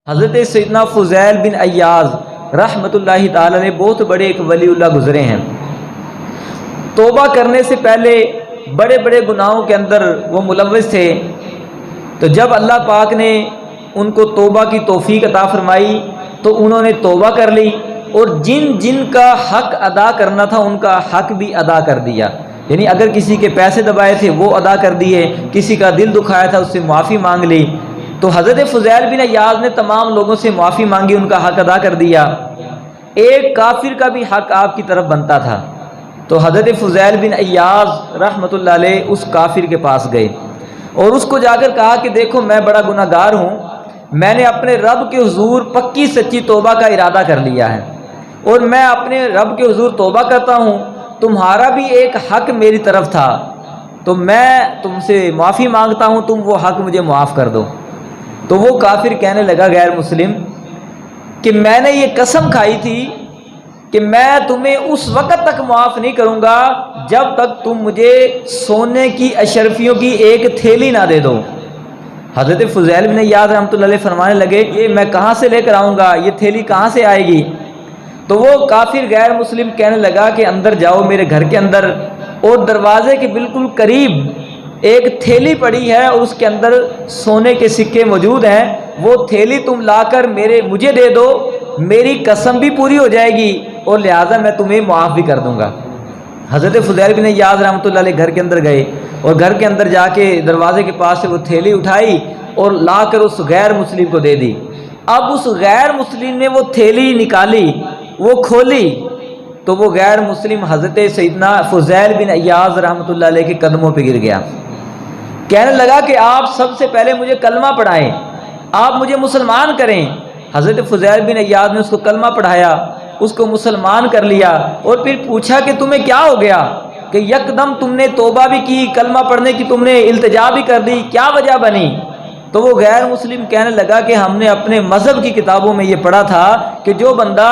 حضرت سیدنا فضیل بن عیاض رحمۃ اللہ تعالی نے بہت بڑے ایک ولی اللہ گزرے ہیں۔ توبہ کرنے سے پہلے بڑے بڑے گناہوں کے اندر وہ ملوث تھے، تو جب اللہ پاک نے ان کو توبہ کی توفیق عطا فرمائی تو انہوں نے توبہ کر لی، اور جن جن کا حق ادا کرنا تھا ان کا حق بھی ادا کر دیا۔ یعنی اگر کسی کے پیسے دبائے تھے وہ ادا کر دیے، کسی کا دل دکھایا تھا اس سے معافی مانگ لی۔ تو حضرت فضیل بن عیاض نے تمام لوگوں سے معافی مانگی، ان کا حق ادا کر دیا۔ ایک کافر کا بھی حق آپ کی طرف بنتا تھا، تو حضرت فضیل بن عیاض رحمۃ اللہ علیہ اس کافر کے پاس گئے اور اس کو جا کر کہا کہ دیکھو میں بڑا گناہ گار ہوں، میں نے اپنے رب کے حضور پکی سچی توبہ کا ارادہ کر لیا ہے، اور میں اپنے رب کے حضور توبہ کرتا ہوں، تمہارا بھی ایک حق میری طرف تھا، تو میں تم سے معافی مانگتا ہوں، تم وہ حق مجھے معاف کر دو۔ تو وہ کافر کہنے لگا غیر مسلم کہ میں نے یہ قسم کھائی تھی کہ میں تمہیں اس وقت تک معاف نہیں کروں گا جب تک تم مجھے سونے کی اشرفیوں کی ایک تھیلی نہ دے دو۔ حضرت فضیل بن عیاض رحمۃ اللہ علیہ فرمانے لگے یہ میں کہاں سے لے کر آؤں گا، یہ تھیلی کہاں سے آئے گی؟ تو وہ کافر غیر مسلم کہنے لگا کہ اندر جاؤ میرے گھر کے اندر، اور دروازے کے بالکل قریب ایک تھیلی پڑی ہے اور اس کے اندر سونے کے سکے موجود ہیں، وہ تھیلی تم لا کر مجھے دے دو، میری قسم بھی پوری ہو جائے گی اور لہٰذا میں تمہیں معاف بھی کر دوں گا۔ حضرت فضیل بن عیاض رحمۃ اللہ علیہ گھر کے اندر گئے اور گھر کے اندر جا کے دروازے کے پاس سے وہ تھیلی اٹھائی اور لا کر اس غیر مسلم کو دے دی۔ اب اس غیر مسلم نے وہ تھیلی نکالی، وہ کھولی، تو وہ غیر مسلم حضرت سیدنا فضیل بن عیاض رحمۃ اللہ علیہ کے قدموں پہ گر گیا، کہنے لگا کہ آپ سب سے پہلے مجھے کلمہ پڑھائیں، آپ مجھے مسلمان کریں۔ حضرت فضیل بن عیاض نے اس کو کلمہ پڑھایا، اس کو مسلمان کر لیا، اور پھر پوچھا کہ تمہیں کیا ہو گیا کہ یکدم تم نے توبہ بھی کی، کلمہ پڑھنے کی تم نے التجا بھی کر دی، کیا وجہ بنی؟ تو وہ غیر مسلم کہنے لگا کہ ہم نے اپنے مذہب کی کتابوں میں یہ پڑھا تھا کہ جو بندہ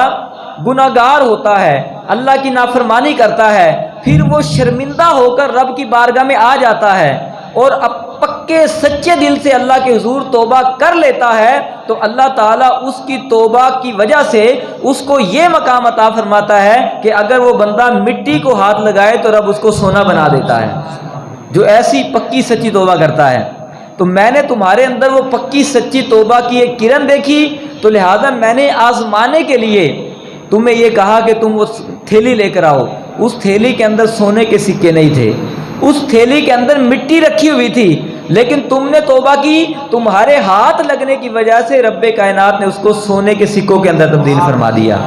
گناہ گار ہوتا ہے، اللہ کی نافرمانی کرتا ہے، پھر وہ شرمندہ ہو کر رب کی بارگاہ میں آ جاتا ہے اور اب پکے سچے دل سے اللہ کے حضور توبہ کر لیتا ہے، تو اللہ تعالیٰ اس کی توبہ کی وجہ سے اس کو یہ مقام عطا فرماتا ہے کہ اگر وہ بندہ مٹی کو ہاتھ لگائے تو رب اس کو سونا بنا دیتا ہے، جو ایسی پکی سچی توبہ کرتا ہے۔ تو میں نے تمہارے اندر وہ پکی سچی توبہ کی ایک کرن دیکھی، تو لہٰذا میں نے آزمانے کے لیے تمہیں یہ کہا کہ تم وہ تھیلی لے کر آؤ۔ اس تھیلی کے اندر سونے کے سکے نہیں تھے، اس تھیلی کے اندر مٹی رکھی ہوئی تھی، لیکن تم نے توبہ کی، تمہارے ہاتھ لگنے کی وجہ سے رب کائنات نے اس کو سونے کے سکوں کے اندر تبدیل فرما دیا۔